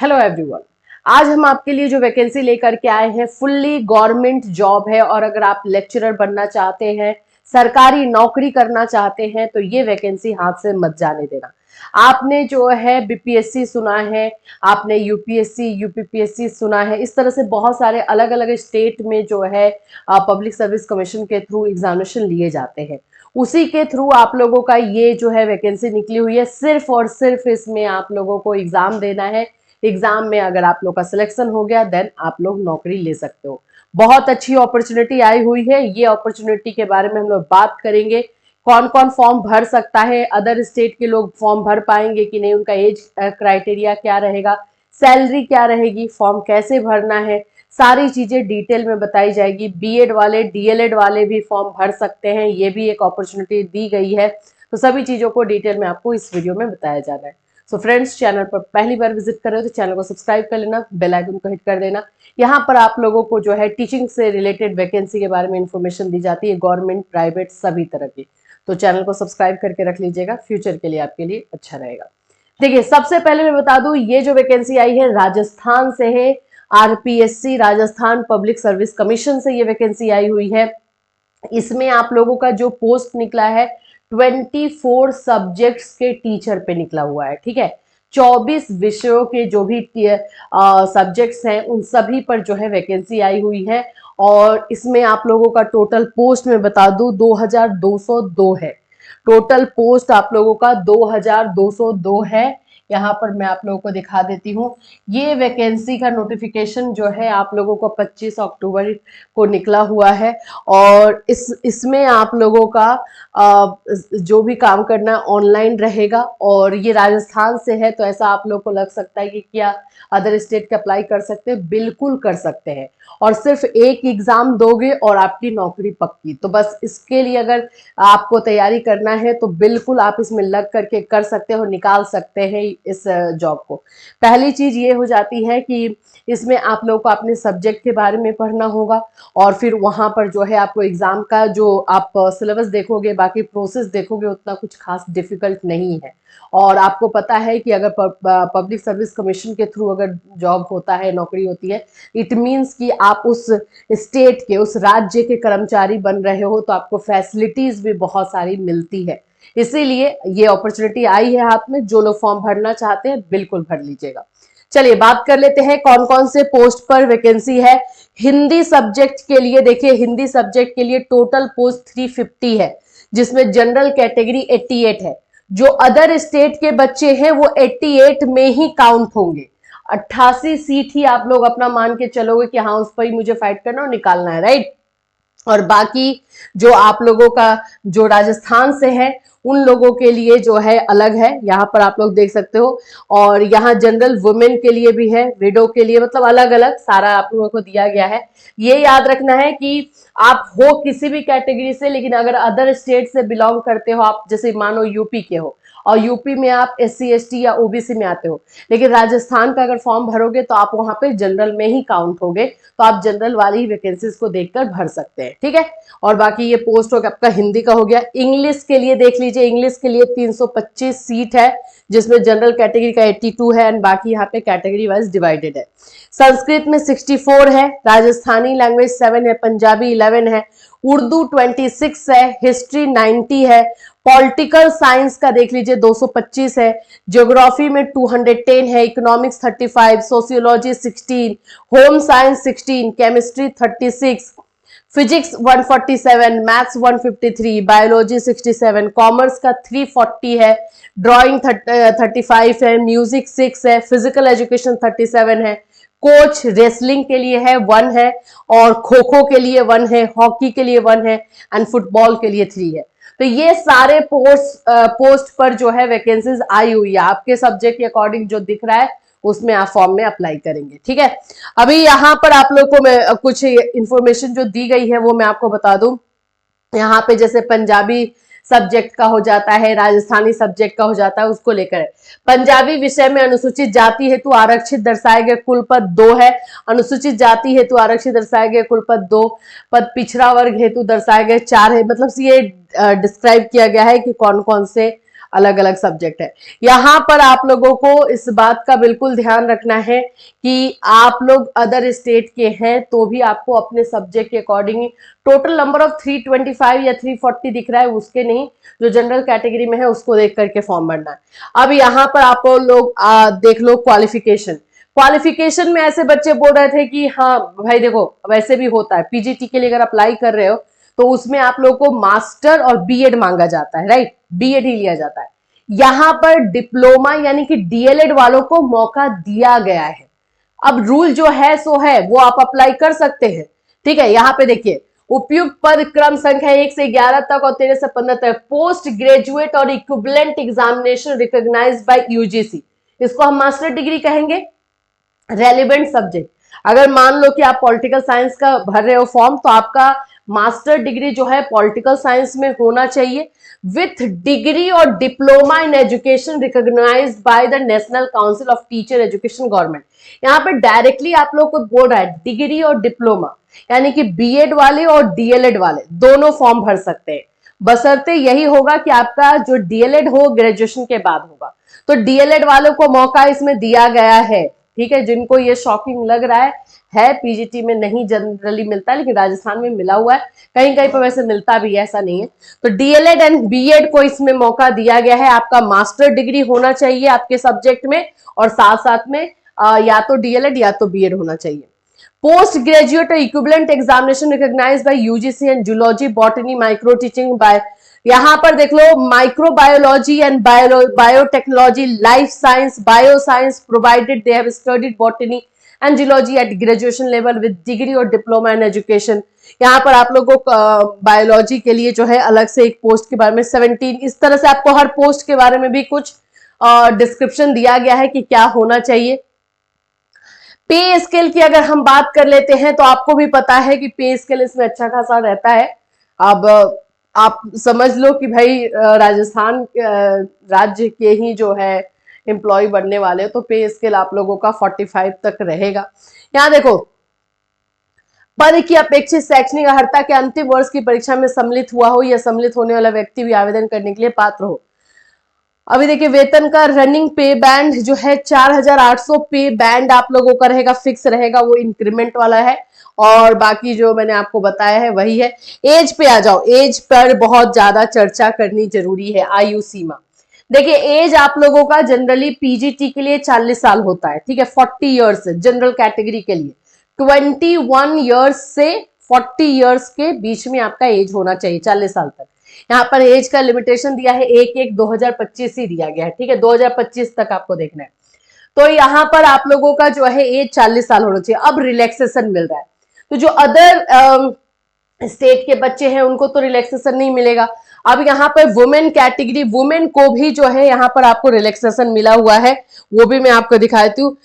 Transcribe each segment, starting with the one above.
Hello everyone. आज हम आपके लिए जो वैकेंसी लेकर के आए हैं फुल्ली गवर्नमेंट जॉब है और अगर आप लेक्चरर बनना चाहते हैं, सरकारी नौकरी करना चाहते हैं तो ये वैकेंसी हाथ से मत जाने देना। आपने जो है बीपीएससी सुना है, आपने यूपीएससी यूपीपीएससी सुना है, इस तरह से बहुत सारे अलग अलग स्टेट में जो है पब्लिक सर्विस कमीशन के थ्रू एग्जामिनेशन लिए जाते हैं। उसी के थ्रू आप लोगों का ये जो है वैकेंसी निकली हुई है। सिर्फ और सिर्फ इसमें आप लोगों को एग्जाम देना है। एग्जाम में अगर आप लोग का सिलेक्शन हो गया देन आप लोग नौकरी ले सकते हो। बहुत अच्छी अपॉर्चुनिटी आई हुई है। ये अपॉर्चुनिटी के बारे में हम लोग बात करेंगे। कौन कौन फॉर्म भर सकता है, अदर स्टेट के लोग फॉर्म भर पाएंगे कि नहीं, उनका एज क्राइटेरिया क्या रहेगा, सैलरी क्या रहेगी, फॉर्म कैसे भरना है, सारी चीजें डिटेल में बताई जाएगी। बीएड वाले डीएलएड वाले भी फॉर्म भर सकते हैं, ये भी एक अपॉर्चुनिटी दी गई है। तो सभी चीजों को डिटेल में आपको इस वीडियो में बताया जाना है। सो फ्रेंड्स, चैनल पर पहली बार विजिट कर रहे हो तो चैनल को सब्सक्राइब कर लेना, बेल आइकन को हिट कर देना। यहाँ पर आप लोगों को जो है टीचिंग से रिलेटेड वैकेंसी के बारे में इंफॉर्मेशन दी जाती है, गवर्नमेंट प्राइवेट सभी तरह की। तो चैनल को सब्सक्राइब करके रख लीजिएगा, फ्यूचर के लिए आपके लिए अच्छा रहेगा। देखिए, सबसे पहले मैं बता दूं, ये जो वैकेंसी आई है राजस्थान से है। RPSC Rajasthan public service commission से ये वैकेंसी आई हुई है। इसमें आप लोगों का जो पोस्ट निकला है 24 सब्जेक्ट्स के टीचर पे निकला हुआ है। ठीक है, 24 विषयों के जो भी सब्जेक्ट्स हैं उन सभी पर जो है वैकेंसी आई हुई है। और इसमें आप लोगों का टोटल पोस्ट में बता दूं 2202 है। टोटल पोस्ट आप लोगों का 2202 है। यहाँ पर मैं आप लोगों को दिखा देती हूँ। ये वैकेंसी का नोटिफिकेशन जो है आप लोगों को 25 अक्टूबर को निकला हुआ है। और इसमें आप लोगों का जो भी काम करना ऑनलाइन रहेगा। और ये राजस्थान से है तो ऐसा आप लोग को लग सकता है कि क्या अदर स्टेट के अप्लाई कर सकते हैं, बिल्कुल कर सकते हैं। और सिर्फ एक एग्जाम दोगे और आपकी नौकरी पक्की। तो बस इसके लिए अगर आपको तैयारी करना है तो बिल्कुल आप इसमें लग करके कर सकते हो, निकाल सकते हैं इस जॉब को। पहली चीज ये हो जाती है कि इसमें आप लोगों को अपने सब्जेक्ट के बारे में पढ़ना होगा। और फिर वहां पर जो है आपको एग्जाम का जो आप सिलेबस देखोगे, बाकी प्रोसेस देखोगे, उतना कुछ खास डिफिकल्ट नहीं है। और आपको पता है कि अगर पब्लिक सर्विस कमीशन के थ्रू अगर जॉब होता है, नौकरी होती है, इट मीन्स कि आप उस स्टेट के, उस राज्य के कर्मचारी बन रहे हो, तो आपको फैसिलिटीज भी बहुत सारी मिलती है। इसीलिए ये अपॉर्चुनिटी आई है हाथ में। जो लोग फॉर्म भरना चाहते हैं बिल्कुल भर लीजिएगा। चलिए बात कर लेते हैं कौन कौन से पोस्ट पर वैकेंसी है। हिंदी सब्जेक्ट के लिए देखिए, हिंदी सब्जेक्ट के लिए टोटल पोस्ट 350 है, जिसमें जनरल कैटेगरी 88 है। जो अदर स्टेट के बच्चे हैं वो 88 में ही काउंट होंगे। 88 सीट ही आप लोग अपना मान के चलोगे कि हाँ उस पर ही मुझे फाइट करना और निकालना है, राइट। और बाकी जो आप लोगों का जो राजस्थान से है उन लोगों के लिए जो है अलग है, यहाँ पर आप लोग देख सकते हो। और यहाँ जनरल वुमेन के लिए भी है, विडो के लिए, मतलब अलग अलग सारा आप लोगों को दिया गया है। ये याद रखना है कि आप हो किसी भी कैटेगरी से, लेकिन अगर अदर स्टेट से बिलोंग करते हो, आप जैसे मानो यूपी के हो और यूपी में आप SC ST या OBC में आते हो, लेकिन राजस्थान का अगर फॉर्म भरोगे तो आप वहां पे जनरल में ही काउंट होगे। तो आप जनरल वाली ही वैकेंसीज को देखकर भर सकते हैं, ठीक है। और बाकी ये पोस्ट हो गया आपका हिंदी का हो गया। इंग्लिश के लिए देख लीजिए, इंग्लिश के लिए 325 सीट है, जिसमें जनरल कैटेगरी का 82 है एंड बाकी यहाँ पे कैटेगरी वाइज डिवाइडेड है। संस्कृत में 64 है, राजस्थानी लैंग्वेज 7 है, पंजाबी 11 है, उर्दू 26 है, हिस्ट्री 90 है, पॉलिटिकल साइंस का देख लीजिए 225 है, ज्योग्राफी में 210 है, economics 35, sociology 16, home science 16, chemistry 36, physics 147, maths 153, biology 67, commerce का 340 है, ड्राइंग 35 है, म्यूजिक 6 है, फिजिकल एजुकेशन 37 है, कोच रेसलिंग के लिए है 1 है, और खो खो के लिए 1 है, हॉकी के लिए 1 है एंड फुटबॉल के लिए 3 है। तो ये सारे पोस्ट पर जो है वैकेंसीज आई हुई है। आपके सब्जेक्ट के अकॉर्डिंग जो दिख रहा है उसमें आप फॉर्म में अप्लाई करेंगे, ठीक है। अभी यहाँ पर आप लोग को मैं कुछ इंफॉर्मेशन जो दी गई है वो मैं आपको बता दूं। यहाँ पे जैसे पंजाबी सब्जेक्ट का हो जाता है, राजस्थानी सब्जेक्ट का हो जाता है, उसको लेकर पंजाबी विषय में अनुसूचित जाति हेतु आरक्षित दर्शाए गए कुल पद 2 है। अनुसूचित जाति हेतु आरक्षित दर्शाए गए कुल पद 2 पद, पिछड़ा वर्ग हेतु दर्शाए गए 4 है। मतलब ये डिस्क्राइब किया गया है कि कौन कौन से अलग अलग सब्जेक्ट है। यहाँ पर आप लोगों को इस बात का बिल्कुल ध्यान रखना है कि आप लोग अदर स्टेट के हैं तो भी आपको अपने सब्जेक्ट के अकॉर्डिंग टोटल नंबर ऑफ 325 या 340 दिख रहा है उसके नहीं, जो जनरल कैटेगरी में है उसको देख करके फॉर्म भरना है। अब यहाँ पर आप लोग देख लो क्वालिफिकेशन। क्वालिफिकेशन में ऐसे बच्चे बोल रहे थे कि हाँ भाई देखो वैसे भी होता है, पीजीटी के लिए अगर अप्लाई कर रहे हो तो उसमें आप लोग को मास्टर और बीएड मांगा जाता है, राइट, बीएड ही लिया जाता है। यहां पर डिप्लोमा यानी कि डीएलएड वालों को मौका दिया गया है। अब रूल जो है सो है, वो आप अप्लाई कर सकते हैं, ठीक है। यहाँ पे देखिए उपयुक्त पद क्रम संख्या 1 से 11 तक और 13 से 15 तक पोस्ट ग्रेजुएट और equivalent examination recognised by UGC, इसको हम मास्टर डिग्री कहेंगे। रेलिवेंट सब्जेक्ट, अगर मान लो कि आप पॉलिटिकल साइंस का भर रहे हो फॉर्म तो आपका मास्टर डिग्री जो है पॉलिटिकल साइंस में होना चाहिए विथ डिग्री और diploma in education recognised by the National Council of Teacher Education government. यहाँ पे डायरेक्टली आप लोग को बोल रहा है डिग्री और डिप्लोमा, यानी कि बीएड वाले और डीएलएड वाले दोनों फॉर्म भर सकते हैं, बशर्ते यही होगा कि आपका जो डीएलएड हो ग्रेजुएशन के बाद होगा। तो डीएलएड वालों को मौका इसमें दिया गया है, ठीक है। जिनको ये शॉकिंग लग रहा है पीजीटी में नहीं जनरली मिलता, लेकिन राजस्थान में मिला हुआ है, कहीं कहीं पर वैसे मिलता भी है, ऐसा नहीं है। तो डीएलएड एंड बीएड को इसमें मौका दिया गया है। आपका मास्टर डिग्री होना चाहिए आपके सब्जेक्ट में और साथ साथ में या तो डीएलएड या तो बीएड होना चाहिए। पोस्ट ग्रेजुएट और equivalent examination recognised by UGC and zoology botany micro teaching by, यहां पर देख लो microbiology and biotechnology life science bio science provided they have studied botany and zoology at graduation level with degree और diploma in education. यहाँ पर आप लोगों को बायोलॉजी के लिए जो है अलग से एक पोस्ट के बारे में 17, इस तरह से आपको हर पोस्ट के बारे में भी कुछ डिस्क्रिप्शन दिया गया है कि क्या होना चाहिए। पे स्केल की अगर हम बात कर लेते हैं तो आपको भी पता है कि पे स्केल इसमें अच्छा खासा रहता है। अब आप समझ लो कि भाई राजस्थान राज्य के ही जो है एम्प्लॉय बनने वाले, तो पे स्केल आप लोगों का 45 तक रहेगा। यहाँ देखो पद की अपेक्षित शैक्षणिक अर्हता के अंतिम वर्ष की परीक्षा में सम्मिलित हुआ हो या सम्मिलित होने वाला व्यक्ति भी आवेदन करने के लिए पात्र हो। अभी देखिए वेतन का रनिंग पे बैंड जो है 4800 पे बैंड आप लोगों का रहेगा, फिक्स रहेगा, वो इंक्रीमेंट वाला है। और बाकी जो मैंने आपको बताया है वही है। एज पे आ जाओ, एज पर बहुत ज्यादा चर्चा करनी जरूरी है। आयु सीमा देखिए, एज आप लोगों का जनरली पीजीटी के लिए 40 साल होता है, ठीक है, 40 ईयर्स जनरल कैटेगरी के लिए 21 ईयर्स से 40 ईयर्स के बीच में आपका एज होना चाहिए, 40 साल तक। यहाँ पर एज का लिमिटेशन दिया है 1/1/2025 ही दिया गया है, ठीक है, 2025 तक आपको देखना है। तो यहाँ पर आप लोगों का जो है एज 40 साल होना चाहिए। अब रिलैक्सेशन मिल रहा है, तो जो अदर स्टेट के बच्चे हैं उनको तो रिलैक्सेशन नहीं मिलेगा। अब यहाँ पर वुमेन कैटेगरी, वुमेन को भी जो है यहाँ पर आपको रिलैक्सेशन मिला हुआ है, वो भी मैं आपको दिखाती हूँ।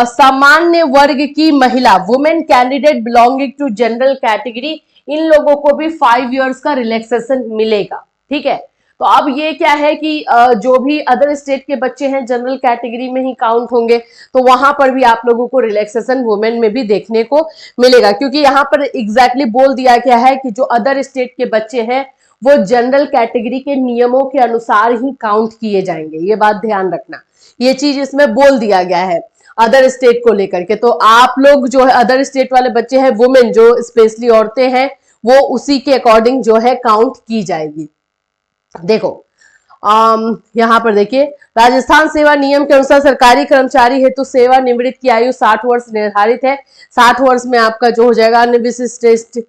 सामान्य वर्ग की महिला, women candidate belonging to general category, इन लोगों को भी 5 इयर्स का रिलैक्सेशन मिलेगा, ठीक है। तो अब ये क्या है कि जो भी अदर स्टेट के बच्चे हैं जनरल कैटेगरी में ही काउंट होंगे, तो वहां पर भी आप लोगों को रिलैक्सेशन वुमेन में भी देखने को मिलेगा, क्योंकि यहाँ पर एग्जैक्टली बोल दिया गया है कि जो अदर स्टेट के बच्चे हैं वो जनरल कैटेगरी के नियमों के अनुसार ही काउंट किए जाएंगे। ये बात ध्यान रखना, ये चीज इसमें बोल दिया गया है अदर स्टेट को लेकर के। तो आप लोग जो है अदर स्टेट वाले बच्चे हैं, वुमेन जो स्पेशली औरतें हैं, वो उसी के अकॉर्डिंग जो है काउंट की जाएगी। देखो यहाँ पर देखिए, राजस्थान सेवा नियम के अनुसार सरकारी कर्मचारी हेतु सेवानिवृत्त की आयु 60 वर्ष निर्धारित है। 60 वर्ष में आपका जो हो जाएगा अन्य विशिष्ट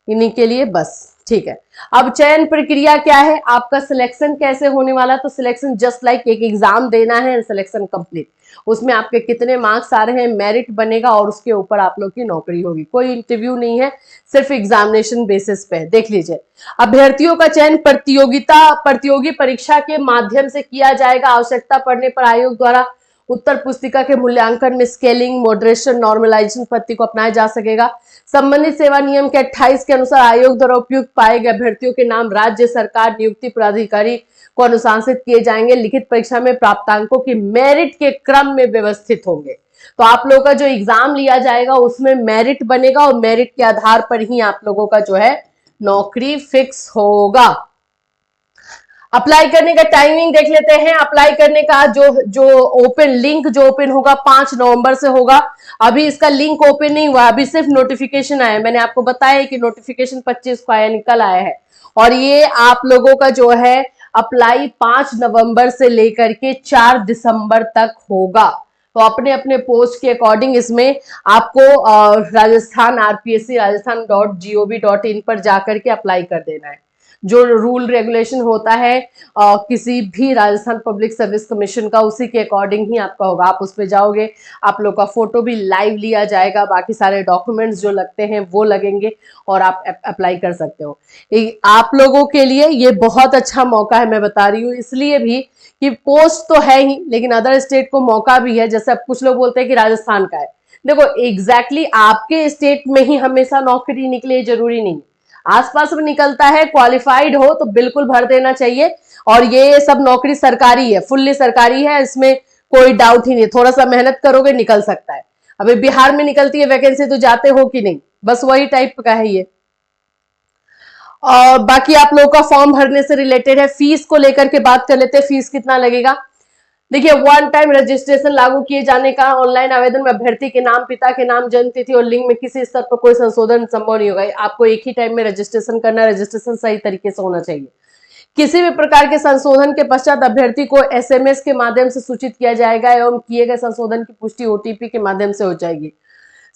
इन्हीं के लिए, बस ठीक है। अब चयन प्रक्रिया क्या है, आपका सिलेक्शन कैसे होने वाला, तो सिलेक्शन जस्ट लाइक एक एग्जाम देना है, सिलेक्शन कंप्लीट, उसमें आपके कितने मार्क्स आ रहे हैं, मेरिट बनेगा और उसके ऊपर आप लोग की नौकरी होगी। कोई इंटरव्यू नहीं है, सिर्फ एग्जामिनेशन बेसिस पे। देख लीजिए, अभ्यर्थियों का चयन प्रतियोगी परीक्षा के माध्यम से किया जाएगा। आवश्यकता पड़ने पर आयोग द्वारा उत्तर पुस्तिका के मूल्यांकन में स्केलिंग, मॉडरेशन, नॉर्मलाइजेशन पद्धति को अपनाया जा सकेगा। संबंधित सेवा नियम के 28 के अनुसार आयोग द्वारा उपयुक्त पाए गए अभ्यर्थियों के नाम राज्य सरकार नियुक्ति प्राधिकारी को अनुशंसित किए जाएंगे। लिखित परीक्षा में प्राप्तांकों की मेरिट के क्रम में व्यवस्थित होंगे। तो आप लोगों का जो एग्जाम लिया जाएगा उसमें मेरिट बनेगा और मेरिट के आधार पर ही आप लोगों का जो है नौकरी फिक्स होगा। अप्लाई करने का टाइमिंग देख लेते हैं। अप्लाई करने का जो ओपन लिंक जो ओपन होगा 5 नवंबर से होगा। अभी इसका लिंक ओपन नहीं हुआ, अभी सिर्फ नोटिफिकेशन आया है। मैंने आपको बताया कि नोटिफिकेशन 25 को आया, निकल आया है। और ये आप लोगों का जो है अप्लाई 5 नवंबर से लेकर के 4 दिसंबर तक होगा। तो अपने अपने पोस्ट के अकॉर्डिंग इसमें आपको राजस्थान RPSC राजस्थान.gov.in पर जाकर के अप्लाई कर देना है। जो रूल रेगुलेशन होता है किसी भी राजस्थान पब्लिक सर्विस कमीशन का, उसी के अकॉर्डिंग ही आपका होगा। आप उस पर जाओगे, आप लोग का फोटो भी लाइव लिया जाएगा, बाकी सारे डॉक्यूमेंट्स जो लगते हैं वो लगेंगे और आप अप्लाई कर सकते हो। आप लोगों के लिए ये बहुत अच्छा मौका है, मैं बता रही हूँ इसलिए भी कि पोस्ट तो है ही, लेकिन अदर स्टेट को मौका भी है। जैसे अब कुछ लोग बोलते हैं कि राजस्थान का है, देखो एग्जैक्टली आपके स्टेट में ही हमेशा नौकरी निकले जरूरी नहीं, आसपास में निकलता है, क्वालिफाइड हो तो बिल्कुल भर देना चाहिए। और ये सब नौकरी सरकारी है, फुल्ली सरकारी है, इसमें कोई डाउट ही नहीं। थोड़ा सा मेहनत करोगे निकल सकता है। अभी बिहार में निकलती है वैकेंसी तो जाते हो कि नहीं, बस वही टाइप का है ये। और बाकी आप लोगों का फॉर्म भरने से रिलेटेड है। फीस को लेकर के बात कर लेते हैं, फीस कितना लगेगा। देखिए, वन टाइम रजिस्ट्रेशन लागू किए जाने का ऑनलाइन आवेदन में अभ्यर्थी के नाम, पिता के नाम, जन्म तिथि और लिंग में किसी स्तर पर कोई संशोधन संभव नहीं होगा। आपको एक ही टाइम में रजिस्ट्रेशन करना, रजिस्ट्रेशन सही तरीके से होना चाहिए। किसी भी प्रकार के संशोधन के पश्चात अभ्यर्थी को SMS के माध्यम से सूचित किया जाएगा एवं किए गए संशोधन की पुष्टि OTP के माध्यम से हो जाएगी।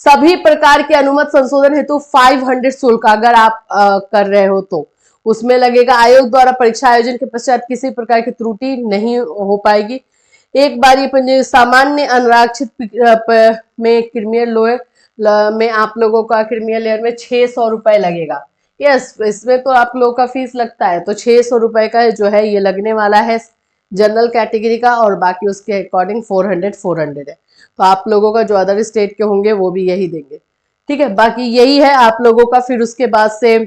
सभी प्रकार के अनुमत संशोधन हेतु 500 शुल्क अगर आप कर रहे हो तो उसमें लगेगा। आयोग द्वारा परीक्षा आयोजन के पश्चात किसी प्रकार की त्रुटि नहीं हो पाएगी। एक बार ये सामान्य अनारक्षित में क्रीमियर लोअर में आप लोगों का क्रीमियर लेयर में 600 रुपए लगेगा। यस, इसमें तो आप लोगों का फीस लगता है, तो 600 रुपए का जो है ये लगने वाला है जनरल कैटेगरी का, और बाकी उसके अकॉर्डिंग 400 है। तो आप लोगों का जो अदर स्टेट के होंगे वो भी यही देंगे, ठीक है। बाकी यही है आप लोगों का। फिर उसके बाद से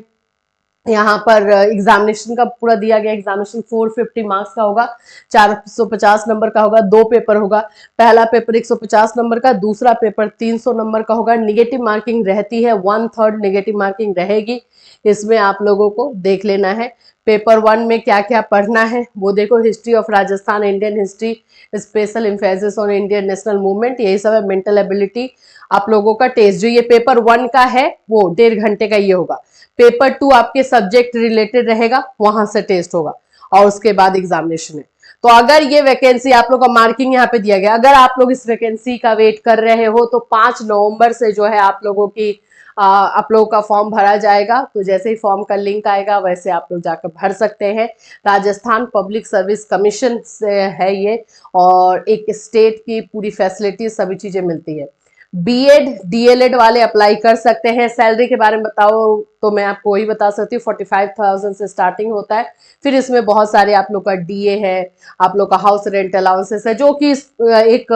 यहाँ पर एग्जामिनेशन का पूरा दिया गया। एग्जामिनेशन 450 मार्क्स का होगा, 450 नंबर का होगा, 2 पेपर होगा। पहला पेपर 150 नंबर का, दूसरा पेपर 300 नंबर का होगा। निगेटिव मार्किंग रहती है, 1/3 निगेटिव मार्किंग रहेगी। इसमें आप लोगों को देख लेना है पेपर 1 में क्या क्या पढ़ना है वो देखो। History of Rajasthan, Indian history, special emphasis on Indian national movement, यही सब है। मेंटल एबिलिटी आप लोगों का टेस्ट जो ये पेपर 1 का है वो 1.5 घंटे का ये होगा। पेपर 2 आपके सब्जेक्ट रिलेटेड रहेगा, वहां से टेस्ट होगा और उसके बाद एग्जामिनेशन है। तो अगर ये वैकेंसी आप लोग का मार्किंग यहाँ पे दिया गया, अगर आप लोग इस वैकेंसी का वेट कर रहे हो तो 5 नवंबर से जो है आप लोगों की आप लोगों का फॉर्म भरा जाएगा। तो जैसे ही फॉर्म का लिंक आएगा वैसे आप लोग जाकर भर सकते हैं। राजस्थान पब्लिक सर्विस कमीशन से है ये, और एक स्टेट की पूरी फैसिलिटी सभी चीजें मिलती है। BEd DLED वाले अप्लाई कर सकते हैं। सैलरी के बारे में बताओ तो मैं आपको वही बता सकती हूँ, 45,000 से स्टार्टिंग होता है। फिर इसमें बहुत सारे आप लोग का DA है, आप लोग का हाउस रेंट अलाउंसेस है, जो कि एक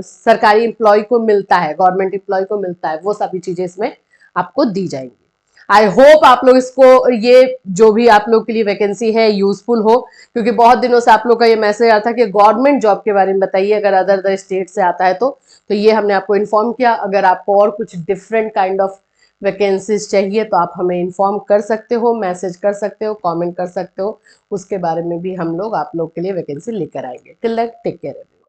सरकारी एम्प्लॉय को मिलता है, गवर्नमेंट एम्प्लॉय को मिलता है, वो सभी चीजें इसमें आपको दी जाएंगी। आई होप आप लोग इसको, ये जो भी आप लोग के लिए वैकेंसी है यूजफुल हो, क्योंकि बहुत दिनों से आप लोग का ये मैसेज आता है कि गवर्नमेंट जॉब के बारे में बताइए अगर अदर स्टेट से आता है तो ये हमने आपको इन्फॉर्म किया। अगर आपको और कुछ डिफरेंट काइंड ऑफ वैकेंसीज चाहिए तो आप हमें इन्फॉर्म कर सकते हो, मैसेज कर सकते हो, कमेंट कर सकते हो, उसके बारे में भी हम लोग आप लोग के लिए वैकेंसी लेकर आएंगे। Till then take care.